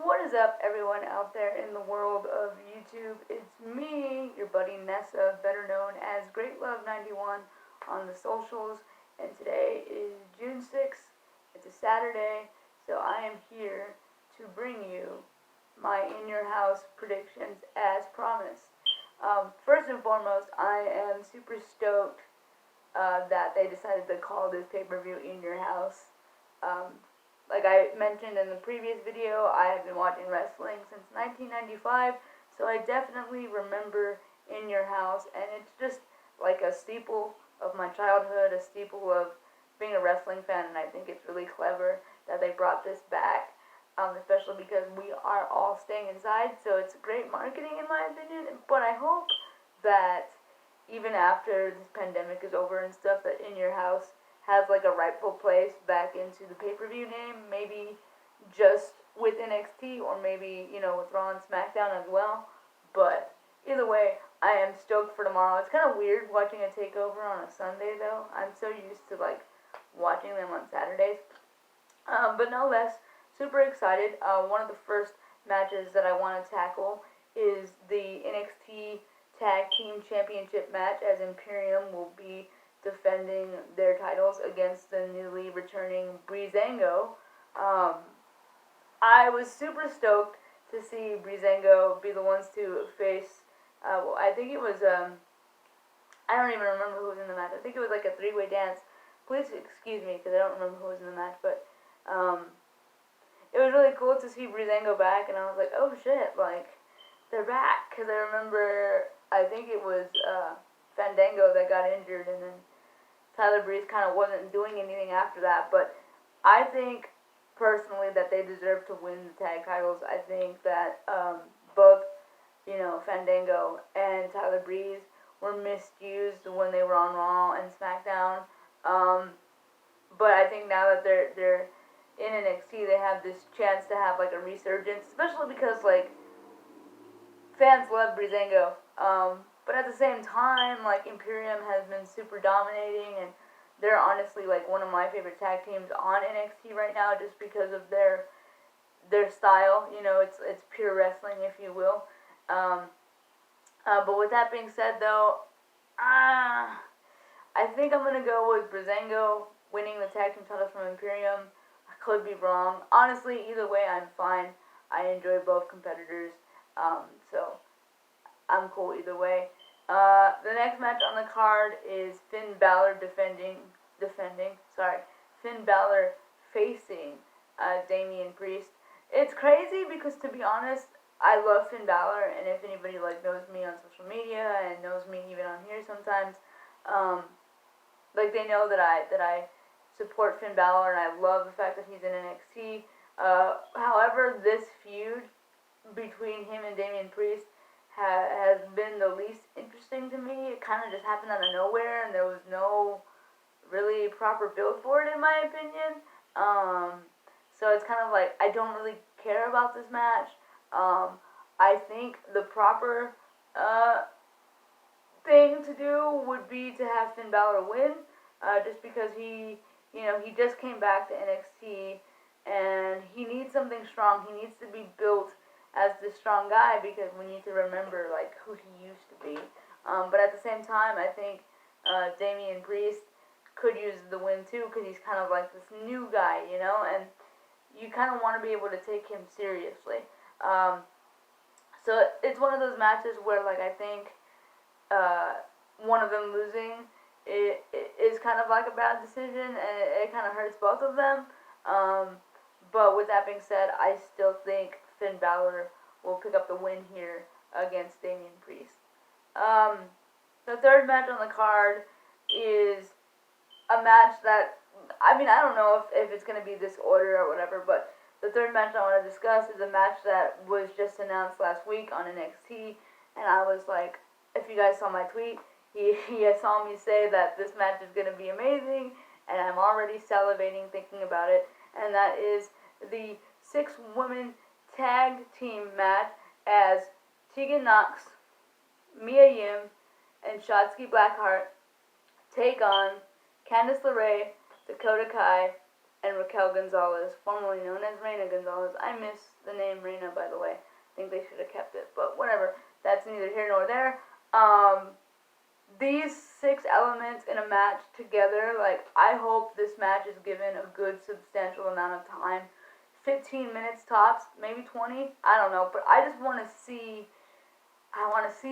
What is up, everyone out there in the world of YouTube? It's me, your buddy Nessa, better known as GreatLove91 on the socials, and today is June 6th. It's a Saturday, so I am here to bring you my In Your House predictions as promised. First and foremost, I am super stoked that they decided to call this pay-per-view In Your House. Like I mentioned in the previous video, I have been watching wrestling since 1995, so I definitely remember In Your House, and it's just like a staple of my childhood, a staple of being a wrestling fan, and I think it's really clever that they brought this back, especially because we are all staying inside, so it's great marketing in my opinion, but I hope that even after this pandemic is over and stuff, that In Your House has like a rightful place back into the pay-per-view name, maybe just with NXT or maybe, with Raw and SmackDown as well. But either way, I am stoked for tomorrow. It's kind of weird watching a takeover on a Sunday though. I'm so used to like watching them on Saturdays. But no less, super excited. One of the first matches that I want to tackle is the NXT Tag Team Championship match, as Imperium will be defending their titles against the newly returning Breezango. I was super stoked to see Breezango be the ones to face, I think it was, I don't even remember who was in the match. I think it was like a three-way dance. Please excuse me because I don't remember who was in the match, but it was really cool to see Breezango back, and I was like, oh shit, like, they're back, because I remember, I think it was Fandango that got injured, and then Tyler Breeze kind of wasn't doing anything after that, but I think personally that they deserve to win the tag titles. I think that both, Fandango and Tyler Breeze were misused when they were on Raw and SmackDown. But I think now that they're in NXT, they have this chance to have like a resurgence, especially because like fans love Breezango. But at the same time, like Imperium has been super dominating, and they're honestly like one of my favorite tag teams on NXT right now, just because of their style. It's pure wrestling, if you will. But with that being said, though, I think I'm gonna go with Breezango winning the tag team titles from Imperium. I could be wrong. Honestly, either way, I'm fine. I enjoy both competitors, so I'm cool either way. The next match on the card is Finn Balor Finn Balor facing Damian Priest. It's crazy because, to be honest, I love Finn Balor, and if anybody like knows me on social media and knows me even on here sometimes, like they know that I support Finn Balor, and I love the fact that he's in NXT. However, this feud between him and Damian Priest has been the least interesting to me. It kind of just happened out of nowhere, and there was no really proper build for it, in my opinion. So it's kind of like I don't really care about this match. I think the proper thing to do would be to have Finn Balor win, just because he just came back to NXT, and he needs something strong. He needs to be built as this strong guy, because we need to remember like who he used to be. But at the same time, I think Damian Priest could use the win too, because he's kind of like this new guy, and you kind of want to be able to take him seriously. So it's one of those matches where like I think one of them losing is kind of like a bad decision, and it kind of hurts both of them. But with that being said, I still think Finn Balor will pick up the win here against Damian Priest. The third match on the card is a match that, I don't know if it's going to be this order or whatever, but the third match I want to discuss is a match that was just announced last week on NXT, and I was like, if you guys saw my tweet, he saw me say that this match is going to be amazing, and I'm already salivating thinking about it, and that is the 6-woman tag team match as Tegan Nox, Mia Yim, and Shotzi Blackheart take on Candice LeRae, Dakota Kai, and Raquel Gonzalez, formerly known as Reina Gonzalez. I miss the name Reina, by the way. I think they should have kept it, but whatever. That's neither here nor there. These 6 elements in a match together, like, I hope this match is given a good substantial amount of time. 15 minutes tops, maybe 20, I don't know, but I just want to see,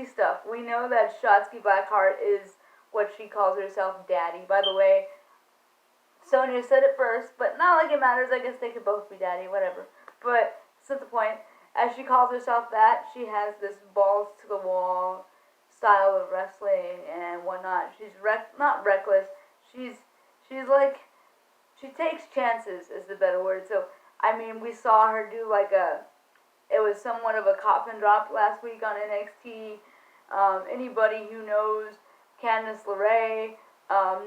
stuff. We know that Shotzi Blackheart is what she calls herself, Daddy. By the way, Sonya said it first, but not like it matters. I guess they could both be Daddy, whatever. But it's not the point. As she calls herself that, she has this balls to the wall style of wrestling and whatnot. She's not reckless. She's like, she takes chances is the better word. So I mean, we saw her do like it was somewhat of a coffin drop last week on NXT. Anybody who knows Candice LeRae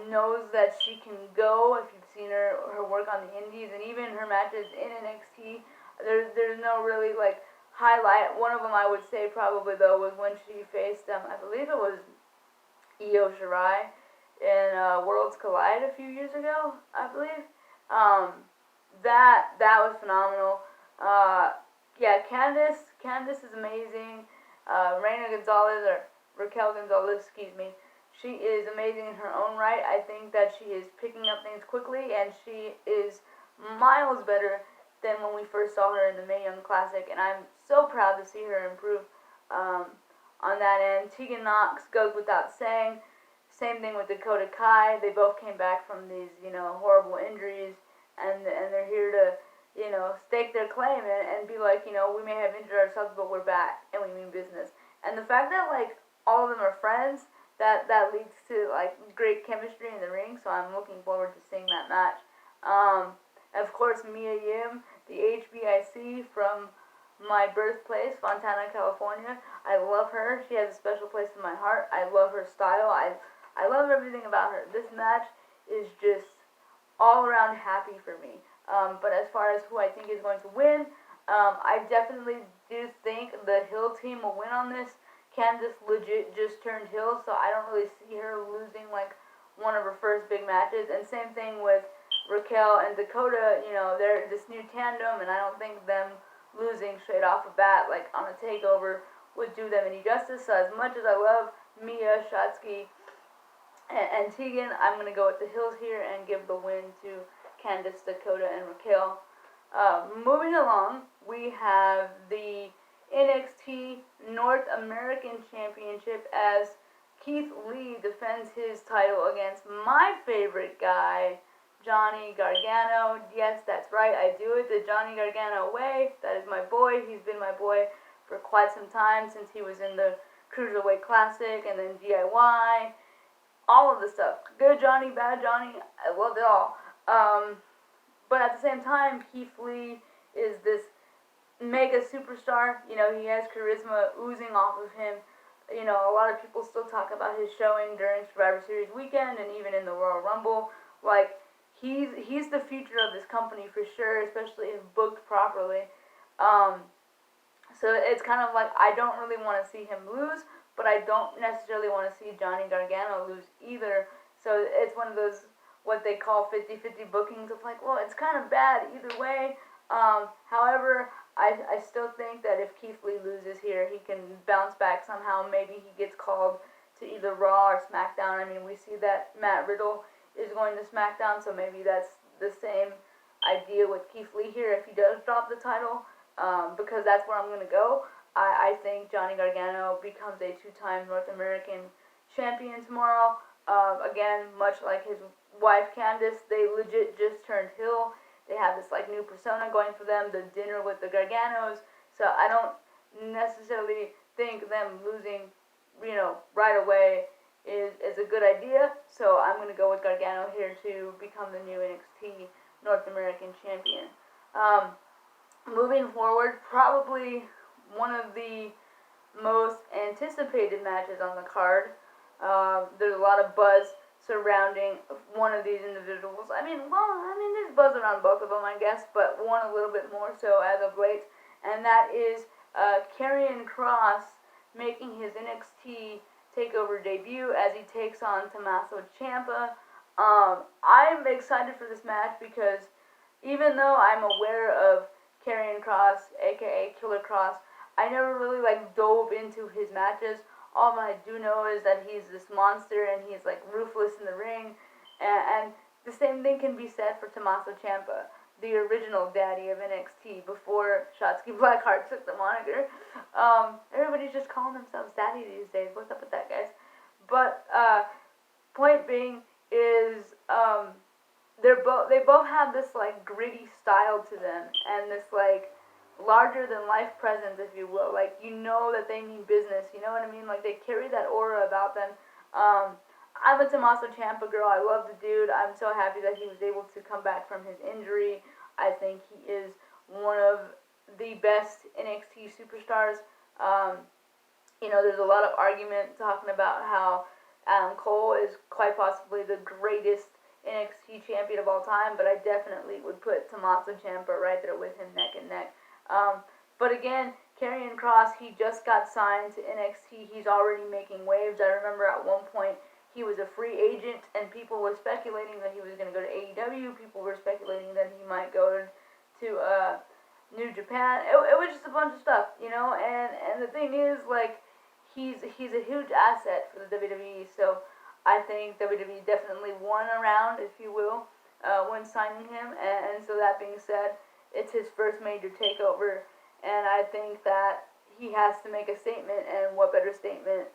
knows that she can go. If you've seen her work on the Indies and even her matches in NXT, there's no really like highlight. One of them I would say probably though was when she faced I believe it was Io Shirai in Worlds Collide a few years ago, I believe. That was phenomenal. Yeah, Candice is amazing. Reina Gonzalez, or Raquel Gonzalez, excuse me, she is amazing in her own right. I think that she is picking up things quickly, and she is miles better than when we first saw her in the Mae Young Classic, and I'm so proud to see her improve on that end. Tegan Nox goes without saying. Same thing with Dakota Kai. They both came back from these, horrible injuries, and they're here to, stake their claim and be like, we may have injured ourselves, but we're back, and we mean business. And the fact that, like, all of them are friends, that leads to, like, great chemistry in the ring, so I'm looking forward to seeing that match. Of course, Mia Yim, the HBIC from my birthplace, Fontana, California. I love her. She has a special place in my heart. I love her style. I love everything about her. This match is just all around happy for me. But as far as who I think is going to win, I definitely do think the Hill team will win on this. Candice legit just turned heel, so I don't really see her losing like one of her first big matches. And same thing with Raquel and Dakota. They're this new tandem, and I don't think them losing straight off the bat, like on a takeover, would do them any justice. So as much as I love Mia, Shotzi, and Tegan, I'm going to go with the Hills here and give the win to Candice, Dakota, and Raquel. Moving along, we have the NXT North American Championship as Keith Lee defends his title against my favorite guy, Johnny Gargano. Yes, that's right, I do it the Johnny Gargano way. That is my boy. He's been my boy for quite some time, since he was in the Cruiserweight Classic and then DIY. All of the stuff. Good Johnny, bad Johnny, I love it all. But at the same time, Keith Lee is this mega superstar. He has charisma oozing off of him. A lot of people still talk about his showing during Survivor Series weekend and even in the Royal Rumble. Like, he's the future of this company for sure, especially if booked properly. So it's kind of like, I don't really want to see him lose, but I don't necessarily want to see Johnny Gargano lose either. So it's one of those, what they call 50-50 bookings of like, well, it's kind of bad either way. However, I still think that if Keith Lee loses here, he can bounce back somehow. Maybe he gets called to either Raw or SmackDown. I mean, we see that Matt Riddle is going to SmackDown, so maybe that's the same idea with Keith Lee here if he does drop the title, because that's where I'm going to go. I think Johnny Gargano becomes a 2-time North American champion tomorrow. Again, much like his wife Candice, they legit just turned heel. They have this like new persona going for them, the dinner with the Garganos. So I don't necessarily think them losing, right away is a good idea. So I'm going to go with Gargano here to become the new NXT North American champion. Moving forward, probably one of the most anticipated matches on the card. There's a lot of buzz surrounding one of these individuals. There's buzz around both of them, I guess, but one a little bit more so as of late, and that is Karrion Kross making his NXT TakeOver debut as he takes on Tommaso Ciampa. I'm excited for this match because even though I'm aware of Karrion Kross, aka Killer Kross, I never really like dove into his matches. All I do know is that he's this monster and he's like ruthless in the ring, and the same thing can be said for Tommaso Ciampa, the original daddy of NXT before Shotzi Blackheart took the moniker. Everybody's just calling themselves daddy these days. What's up with that, guys? But point being is they both have this like gritty style to them and this like larger than life presence, if you will. Like, you know that they mean business. You know what I mean? Like, they carry that aura about them. I'm a Tommaso Ciampa girl. I love the dude. I'm so happy that he was able to come back from his injury. I think he is one of the best NXT superstars. There's a lot of argument talking about how Adam Cole is quite possibly the greatest NXT champion of all time, but I definitely would put Tommaso Ciampa right there with him neck and neck. But again, Karrion Kross, he just got signed to NXT. He's already making waves. I remember at one point he was a free agent and people were speculating that he was going to go to AEW. People were speculating that he might go to New Japan. It was just a bunch of stuff, and the thing is, like, he's a huge asset for the WWE, so I think WWE definitely won around, if you will, when signing him, and so that being said, it's his first major takeover, and I think that he has to make a statement, and what better statement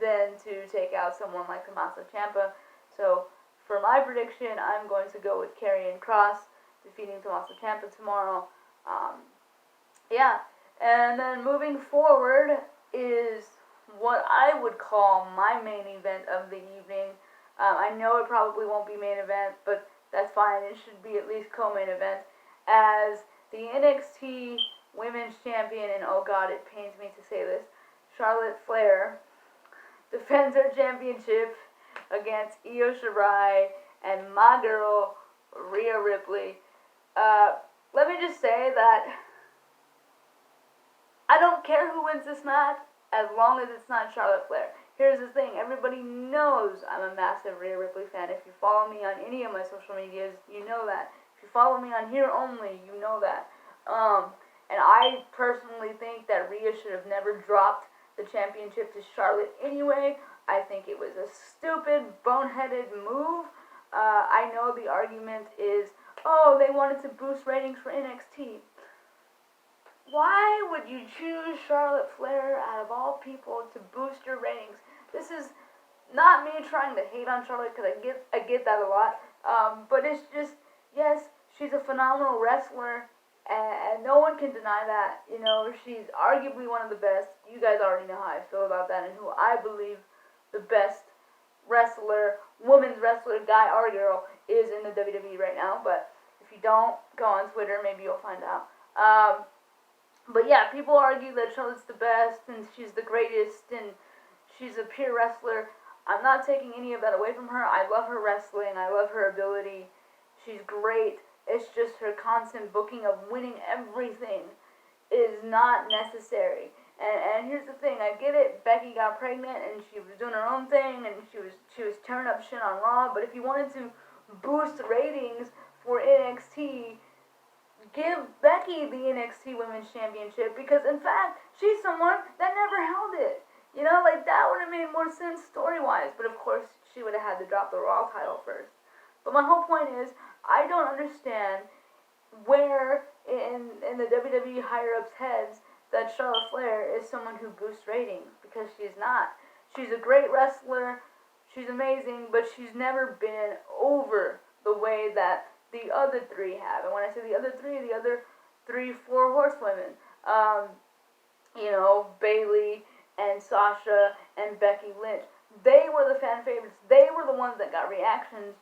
than to take out someone like Tommaso Ciampa. So for my prediction, I'm going to go with Karrion Kross defeating Tommaso Ciampa tomorrow. Yeah, and then moving forward is what I would call my main event of the evening. I know it probably won't be main event, but that's fine. It should be at least co-main event, as the NXT Women's Champion, and oh god, it pains me to say this, Charlotte Flair, defends her championship against Io Shirai and my girl, Rhea Ripley. Let me just say that I don't care who wins this match as long as it's not Charlotte Flair. Here's the thing, everybody knows I'm a massive Rhea Ripley fan. If you follow me on any of my social medias, you know that. If you follow me on here only, you know that. And I personally think that Rhea should have never dropped the championship to Charlotte anyway. I think it was a stupid, boneheaded move. I know the argument is, oh, they wanted to boost ratings for NXT. Why would you choose Charlotte Flair out of all people to boost your ratings? This is not me trying to hate on Charlotte, because I get that a lot. But it's just, yes, she's a phenomenal wrestler, and no one can deny that. She's arguably one of the best. You guys already know how I feel about that, and who I believe the best wrestler, women's wrestler, guy or girl, is in the WWE right now. But if you don't, go on Twitter, maybe you'll find out. But yeah, people argue that Charlotte's the best, and she's the greatest, and she's a pure wrestler. I'm not taking any of that away from her. I love her wrestling. I love her ability. She's great. It's just her constant booking of winning everything is not necessary. And here's the thing, I get it, Becky got pregnant and she was doing her own thing and she was tearing up shit on Raw, but if you wanted to boost ratings for NXT, give Becky the NXT Women's Championship, because in fact, she's someone that never held it. That would have made more sense story-wise, but of course, she would have had to drop the Raw title first. But my whole point is, I don't understand where in the WWE higher-ups' heads that Charlotte Flair is someone who boosts ratings, because she's not. She's a great wrestler, she's amazing, but she's never been over the way that the other three have. And when I say the other three, 4 horsewomen, Bayley and Sasha and Becky Lynch, they were the fan favorites. They were the ones that got reactions,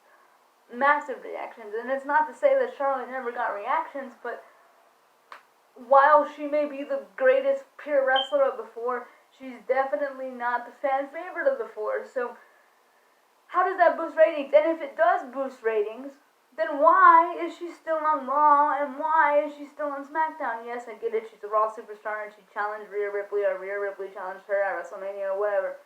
massive reactions. And it's not to say that Charlotte never got reactions, but while she may be the greatest pure wrestler of the 4, she's definitely not the fan favorite of the 4. So how does that boost ratings? And if it does boost ratings, then why is she still on Raw, and why is she still on SmackDown? Yes, I get it, she's a Raw superstar and she challenged Rhea Ripley, or Rhea Ripley challenged her at WrestleMania or whatever.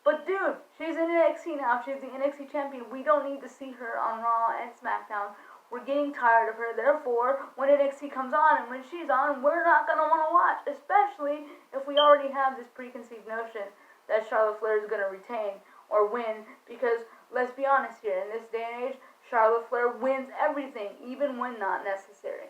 But dude, she's in NXT now, she's the NXT champion. We don't need to see her on Raw and SmackDown. We're getting tired of her. Therefore, when NXT comes on and when she's on, we're not going to want to watch, especially if we already have this preconceived notion that Charlotte Flair is going to retain or win, because let's be honest here, in this day and age, Charlotte Flair wins everything, even when not necessary.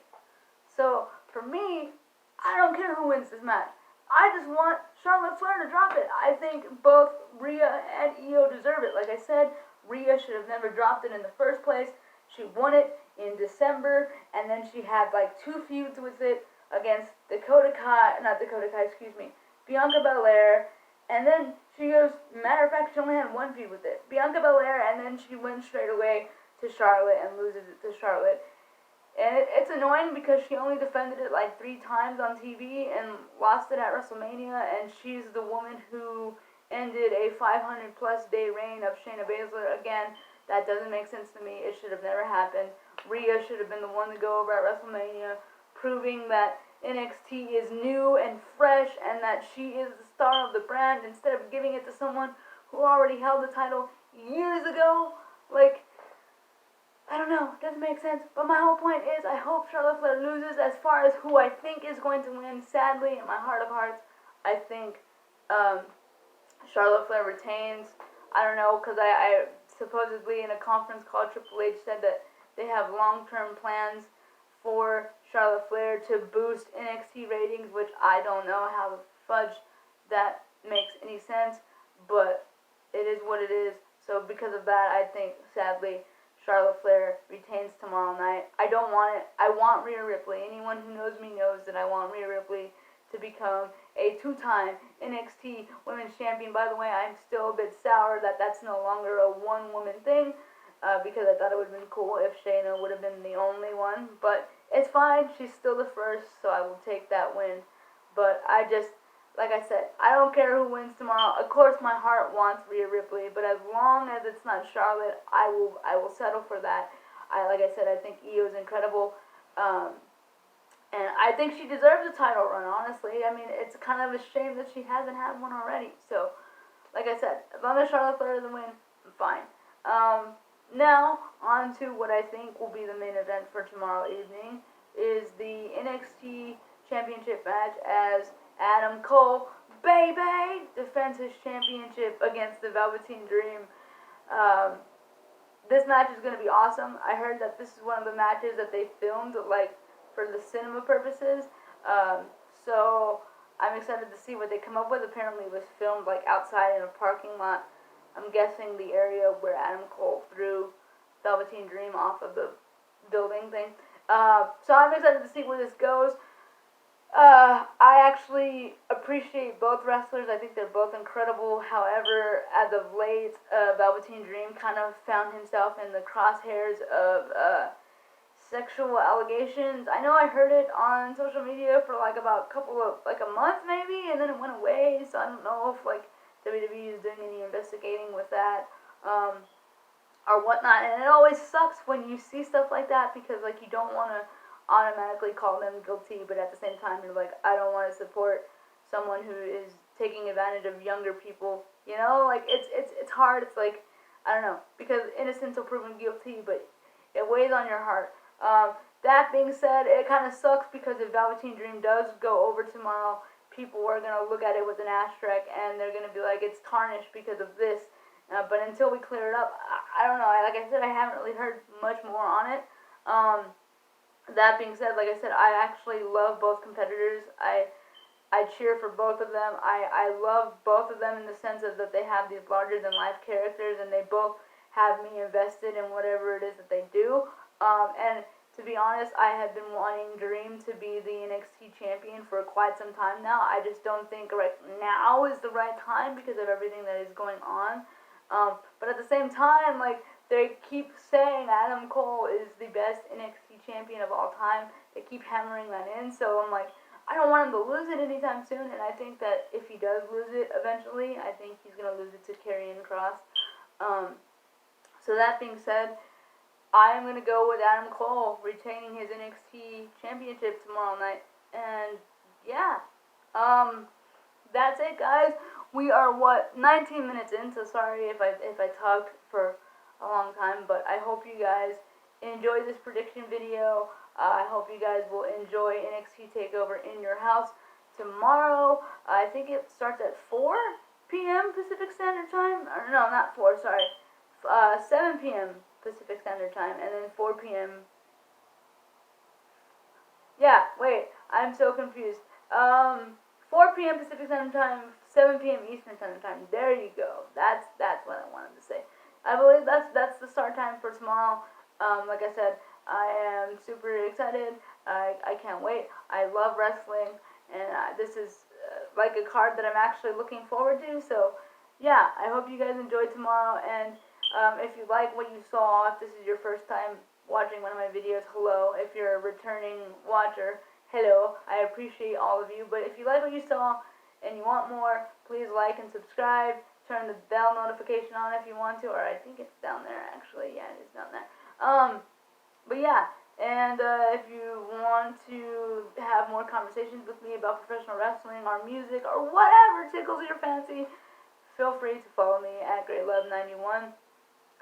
So, for me, I don't care who wins this match. I just want Charlotte Flair to drop it. I think both Rhea and Io deserve it. Like I said, Rhea should have never dropped it in the first place. She won it in December, and then she had like 2 feuds with it against Bianca Belair, and then she goes, matter of fact, she only had 1 feud with it. Bianca Belair, and then she went straight away to Charlotte and loses it to Charlotte. And it's annoying because she only defended it like 3 times on TV and lost it at WrestleMania, and she's the woman who ended a 500 plus day reign of Shayna Baszler. Again, that doesn't make sense to me. It should have never happened. Rhea should have been the one to go over at WrestleMania, proving that NXT is new and fresh and that she is the star of the brand, instead of giving it to someone who already held the title years ago. Like, I don't know, it doesn't make sense. But my whole point is, I hope Charlotte Flair loses. As far as who I think is going to win, sadly, in my heart of hearts, I think Charlotte Flair retains. I don't know, because I supposedly in a conference call, Triple H said that they have long-term plans for Charlotte Flair to boost NXT ratings, which I don't know how the fudge that makes any sense, but it is what it is. So because of that, I think, sadly, Charlotte Flair retains tomorrow night. I don't want it. I want Rhea Ripley. Anyone who knows me knows that I want Rhea Ripley to become a 2-time NXT Women's Champion. By the way, I'm still a bit sour that that's no longer a one-woman thing, because I thought it would have been cool if Shayna would have been the only one. But it's fine. She's still the first, so I will take that win. But I just, like I said, I don't care who wins tomorrow. Of course, my heart wants Rhea Ripley, but as long as it's not Charlotte, I will settle for that. Like I said, I think Io is incredible, and I think she deserves a title run. Honestly, I mean, it's kind of a shame that she hasn't had one already. So, like I said, as long as Charlotte Flair doesn't win, I'm fine. Now on to what I think will be the main event for tomorrow evening, is the NXT Championship match as Adam Cole, baby, defends his championship against the Velveteen Dream. This match is going to be awesome. I heard that this is one of the matches that they filmed, like, for the cinema purposes. So I'm excited to see what they come up with. Apparently it was filmed, like, outside in a parking lot. I'm guessing the area where Adam Cole threw Velveteen Dream off of the building thing. So I'm excited to see where this goes. I actually appreciate both wrestlers. I think they're both incredible. However, as of late, Velveteen Dream kind of found himself in the crosshairs of sexual allegations. I know I heard it on social media for like about a month maybe, and then it went away. So I don't know if like WWE is doing any investigating with that, or whatnot. And it always sucks when you see stuff like that, because like you don't want to automatically call them guilty, but at the same time you're like, I don't want to support someone who is taking advantage of younger people. You know, like it's hard. It's like, I don't know, because innocent until proven guilty, but it weighs on your heart. That being said, it kind of sucks because if Velveteen Dream does go over tomorrow, people are going to look at it with an asterisk and they're going to be like, it's tarnished because of this. But until we clear it up, I don't know. Like I said, I haven't really heard much more on it. That being said, like I said, I actually love both competitors. I cheer for both of them. I love both of them in the sense of that they have these larger-than-life characters and they both have me invested in whatever it is that they do. And to be honest, I have been wanting Dream to be the NXT champion for quite some time now. I just don't think right now is the right time because of everything that is going on. But at the same time, like, they keep saying Adam Cole is the best NXT champion of all time. They keep hammering that in, so I'm like, I don't want him to lose it anytime soon, and I think that if he does lose it eventually, I think he's going to lose it to Karrion Kross. So that being said, I am going to go with Adam Cole retaining his NXT championship tomorrow night. And yeah, that's it, guys. We are 19 minutes in, so sorry if I talked for a long time, but I hope you guys enjoy this prediction video. I hope you guys will enjoy NXT TakeOver in your house tomorrow. I think it starts at 4 p.m. Pacific Standard Time. Or no, not 4, sorry. 7 p.m. Pacific Standard Time, and then 4 p.m. Yeah, wait, I'm so confused. 4 p.m. Pacific Standard Time, 7 p.m. Eastern Standard Time. There you go. That's what I wanted to say. I believe that's the start time for tomorrow. Like I said, I am super excited. I can't wait. I love wrestling, and this is like a card that I'm actually looking forward to. So, yeah, I hope you guys enjoy tomorrow. And if you like what you saw, if this is your first time watching one of my videos, hello. If you're a returning watcher, hello. I appreciate all of you. But if you like what you saw and you want more, please like and subscribe. Turn the bell notification on if you want to, or I think it's down there actually. Yeah, it is down there. But yeah, and if you want to have more conversations with me about professional wrestling or music or whatever tickles your fancy, feel free to follow me at GreatLove91.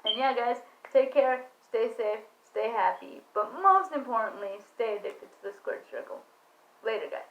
And yeah, guys, take care, stay safe, stay happy, but most importantly, stay addicted to the squared circle. Later, guys.